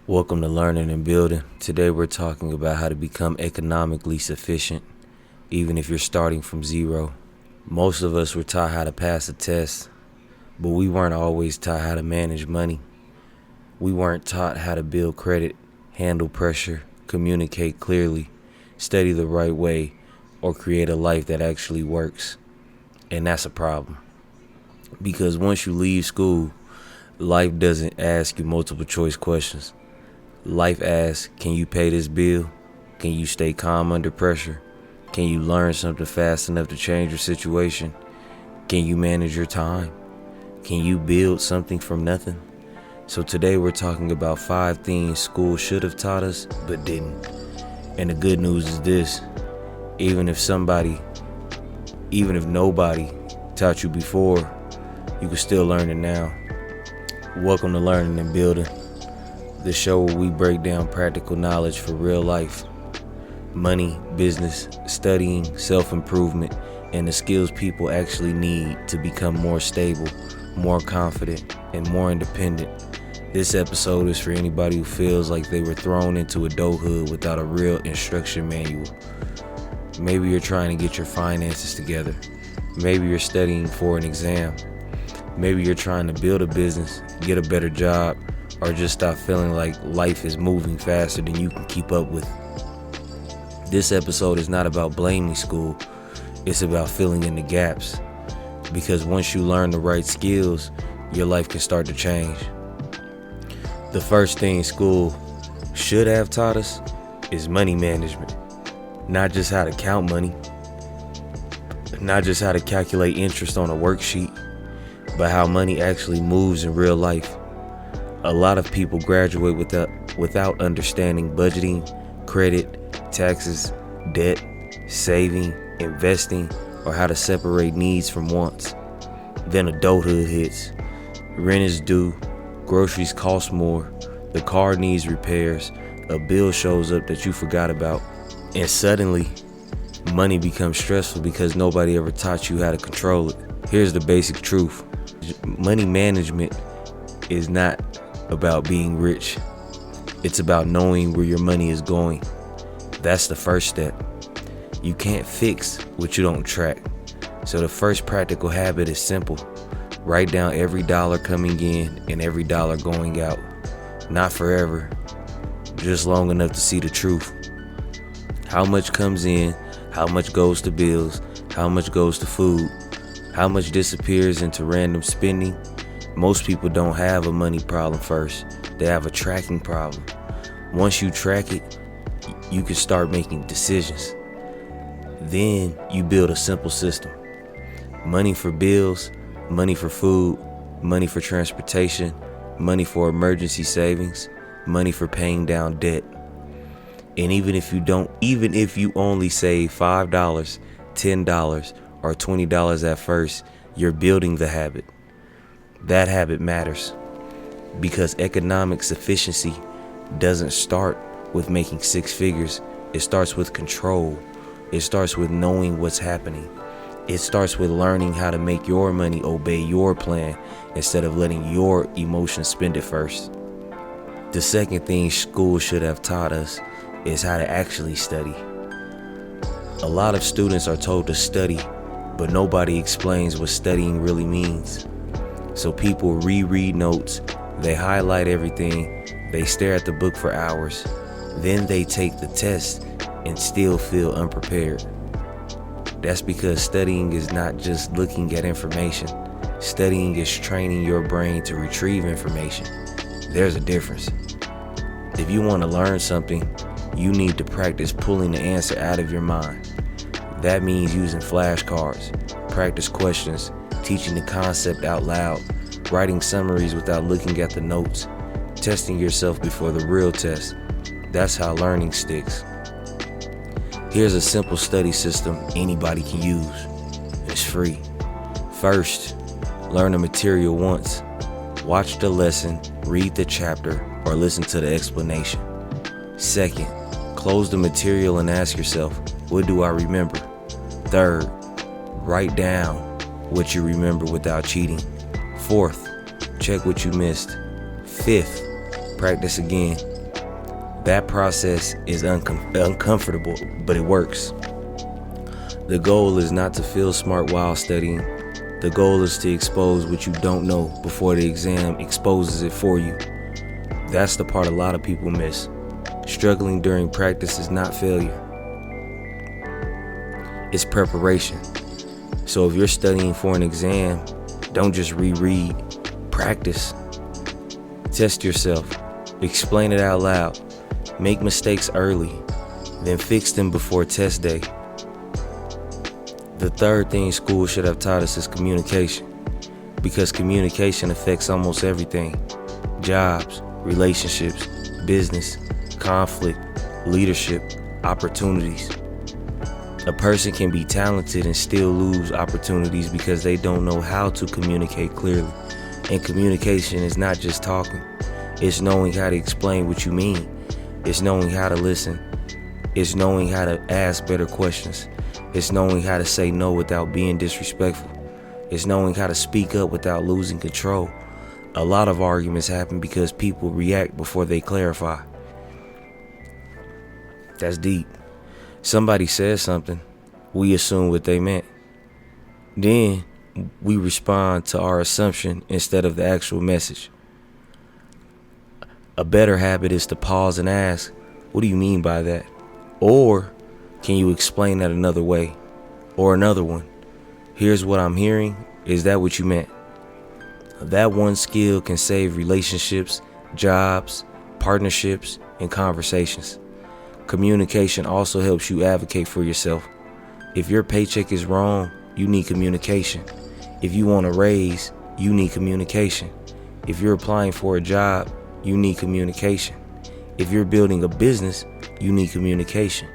Welcome to Learning and Building. Today we're talking about how to become economically sufficient, even if you're starting from zero. Most of us were taught how to pass a test, but we weren't always taught how to manage money. We weren't taught how to build credit, handle pressure, communicate clearly, study the right way, or create a life that actually works. And that's a problem. Because once you leave school, life doesn't ask you multiple choice questions. Life asks, can you pay this bill? Can you stay calm under pressure? Can you learn something fast enough to change your situation? Can you manage your time? Can you build something from nothing? So today we're talking about 5 things school should have taught us, but didn't. And the good news is this: even if nobody taught you before, you can still learn it now. Welcome to Learning and Building, the show where we break down practical knowledge for real life. Money, business, studying, self-improvement, and the skills people actually need to become more stable, more confident, and more independent. This episode is for anybody who feels like they were thrown into adulthood without a real instruction manual. Maybe you're trying to get your finances together. Maybe you're studying for an exam. Maybe you're trying to build a business, get a better job, or just stop feeling like life is moving faster than you can keep up with. This episode is not about blaming school, it's about filling in the gaps. Because once you learn the right skills, your life can start to change. The first thing school should have taught us is money management. Not just how to count money, not just how to calculate interest on a worksheet, but how money actually moves in real life. A lot of people graduate without understanding budgeting, credit, taxes, debt, saving, investing, or how to separate needs from wants. Then adulthood hits. Rent is due, groceries cost more, the car needs repairs, a bill shows up that you forgot about, and suddenly, money becomes stressful because nobody ever taught you how to control it. Here's the basic truth. Money management is not about being rich. It's about knowing where your money is going. That's the first step. You can't fix what you don't track. So the first practical habit is simple. Write down every dollar coming in and every dollar going out. Not forever, just long enough to see the truth. How much comes in, how much goes to bills, how much goes to food, how much disappears into random spending. Most people don't have a money problem first. They have a tracking problem. Once you track it, you can start making decisions. Then you build a simple system. Money for bills, money for food, money for transportation, money for emergency savings, money for paying down debt. And even if you only save $5, $10, or $20 at first, you're building the habit. That habit matters because economic sufficiency doesn't start with making 6 figures. It starts with control. It starts with knowing what's happening. It starts with learning how to make your money obey your plan instead of letting your emotions spend it first. The second thing school should have taught us is how to actually study. A lot of students are told to study, but nobody explains what studying really means. So people reread notes, they highlight everything, they stare at the book for hours, then they take the test and still feel unprepared. That's because studying is not just looking at information. Studying is training your brain to retrieve information. There's a difference. If you want to learn something, you need to practice pulling the answer out of your mind. That means using flashcards, practice questions, teaching the concept out loud, writing summaries without looking at the notes, testing yourself before the real test. That's how learning sticks. Here's a simple study system anybody can use. It's free. First, learn the material once. Watch the lesson, read the chapter, or listen to the explanation. Second, close the material and ask yourself, what do I remember? Third, write down what you remember without cheating. Fourth, check what you missed. Fifth, practice again. That process is uncomfortable, but it works. The goal is not to feel smart while studying. The goal is to expose what you don't know before the exam exposes it for you. That's the part a lot of people miss. Struggling during practice is not failure. It's preparation. So if you're studying for an exam, don't just reread. Practice. Test yourself. Explain it out loud. Make mistakes early, then fix them before test day. The third thing school should have taught us is communication, because communication affects almost everything. Jobs, relationships, business, conflict, leadership, opportunities. A person can be talented and still lose opportunities because they don't know how to communicate clearly. And communication is not just talking. It's knowing how to explain what you mean. It's knowing how to listen. It's knowing how to ask better questions. It's knowing how to say no without being disrespectful. It's knowing how to speak up without losing control. A lot of arguments happen because people react before they clarify. That's deep. Somebody says something, we assume what they meant. Then we respond to our assumption instead of the actual message. A better habit is to pause and ask, what do you mean by that? Or can you explain that another way? Or another one, here's what I'm hearing, is that what you meant? That one skill can save relationships, jobs, partnerships, and conversations. Communication also helps you advocate for yourself. If your paycheck is wrong, you need communication. If you want a raise, you need communication. If you're applying for a job, you need communication. If you're building a business, you need communication.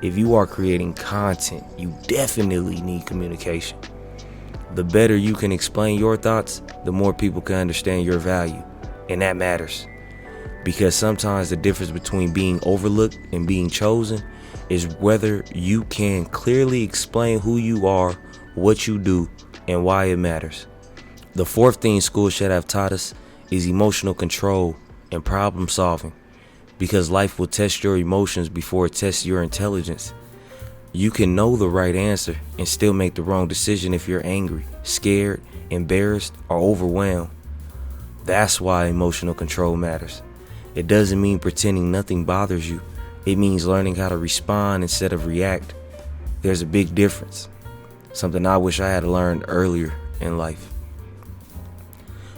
If you are creating content, you definitely need communication. The better you can explain your thoughts, the more people can understand your value. And that matters. Because sometimes the difference between being overlooked and being chosen is whether you can clearly explain who you are, what you do, and why it matters. The fourth thing school should have taught us is emotional control and problem solving, because life will test your emotions before it tests your intelligence. You can know the right answer and still make the wrong decision if you're angry, scared, embarrassed, or overwhelmed. That's why emotional control matters. It doesn't mean pretending nothing bothers you. It means learning how to respond instead of react. There's a big difference. Something I wish I had learned earlier in life.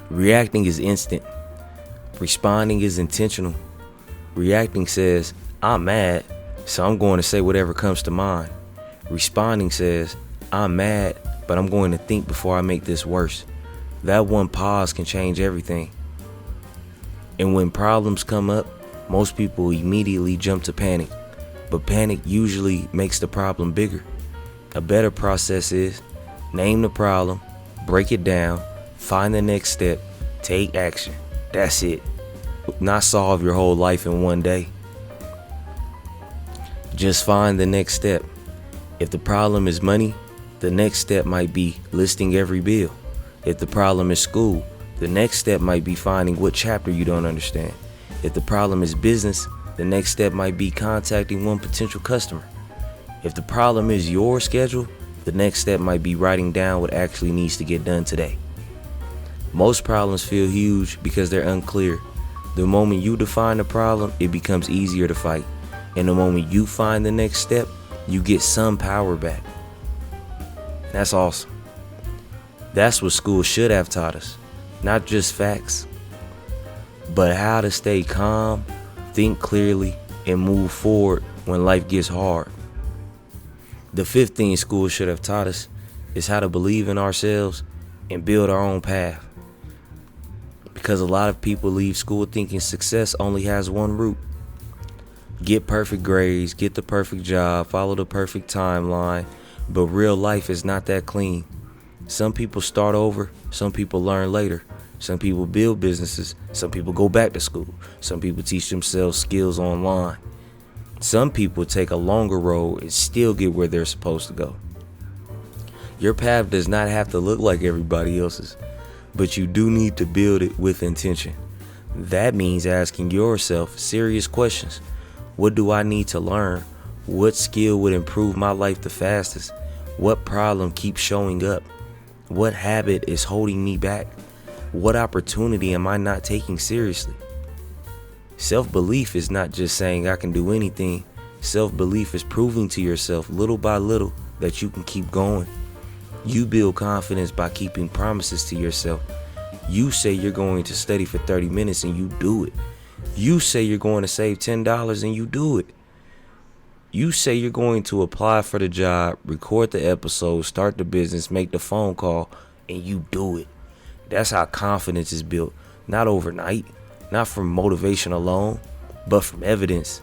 Reacting is instant. Responding is intentional. Reacting says, I'm mad, so I'm going to say whatever comes to mind. Responding says, I'm mad, but I'm going to think before I make this worse. That one pause can change everything. And when problems come up, most people immediately jump to panic. But panic usually makes the problem bigger. A better process is name the problem, break it down, find the next step, take action. That's it. Not solve your whole life in one day. Just find the next step. If the problem is money, the next step might be listing every bill. If the problem is school, the next step might be finding what chapter you don't understand. If the problem is business, the next step might be contacting one potential customer. If the problem is your schedule, the next step might be writing down what actually needs to get done today. Most problems feel huge because they're unclear. The moment you define the problem, it becomes easier to fight. And the moment you find the next step, you get some power back. That's awesome. That's what school should have taught us. Not just facts, but how to stay calm, think clearly, and move forward when life gets hard. The fifth thing school should have taught us is how to believe in ourselves and build our own path. Because a lot of people leave school thinking success only has one route. Get perfect grades, get the perfect job, follow the perfect timeline, but real life is not that clean. Some people start over, some people learn later. Some people build businesses, some people go back to school. Some people teach themselves skills online. Some people take a longer road and still get where they're supposed to go. Your path does not have to look like everybody else's, but you do need to build it with intention. That means asking yourself serious questions. What do I need to learn? What skill would improve my life the fastest? What problem keeps showing up? What habit is holding me back? What opportunity am I not taking seriously? Self-belief is not just saying I can do anything. Self-belief is proving to yourself little by little that you can keep going. You build confidence by keeping promises to yourself. You say you're going to study for 30 minutes and you do it. You say you're going to save $10 and you do it. You say you're going to apply for the job, record the episode, start the business, make the phone call, and you do it. That's how confidence is built. Not overnight, not from motivation alone, but from evidence.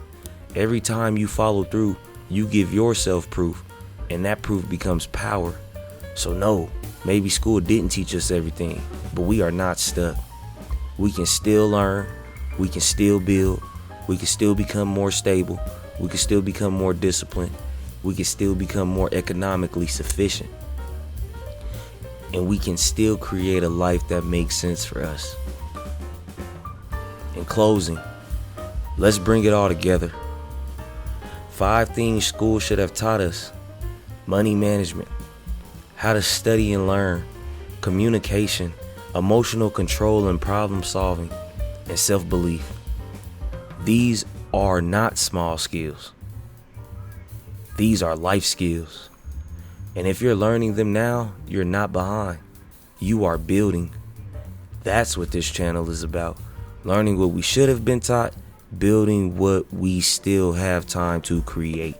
Every time you follow through, you give yourself proof, and that proof becomes power. So no, maybe school didn't teach us everything, but we are not stuck. We can still learn, we can still build, we can still become more stable, we can still become more disciplined, we can still become more economically sufficient, and we can still create a life that makes sense for us. In closing, let's bring it all together. 5 things school should have taught us: money management, how to study and learn, communication, emotional control and problem solving, and self-belief. These are not small skills. These are life skills. And if you're learning them now, you're not behind. You are building. That's what this channel is about. Learning what we should have been taught, building what we still have time to create.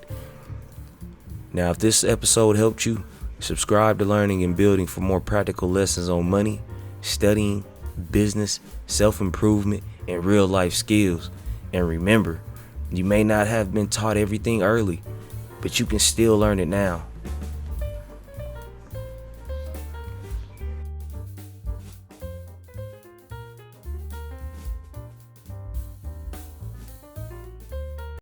Now, if this episode helped you, subscribe to Learning and Building for more practical lessons on money, studying, business, self-improvement, and real life skills. And remember, you may not have been taught everything early, but you can still learn it now.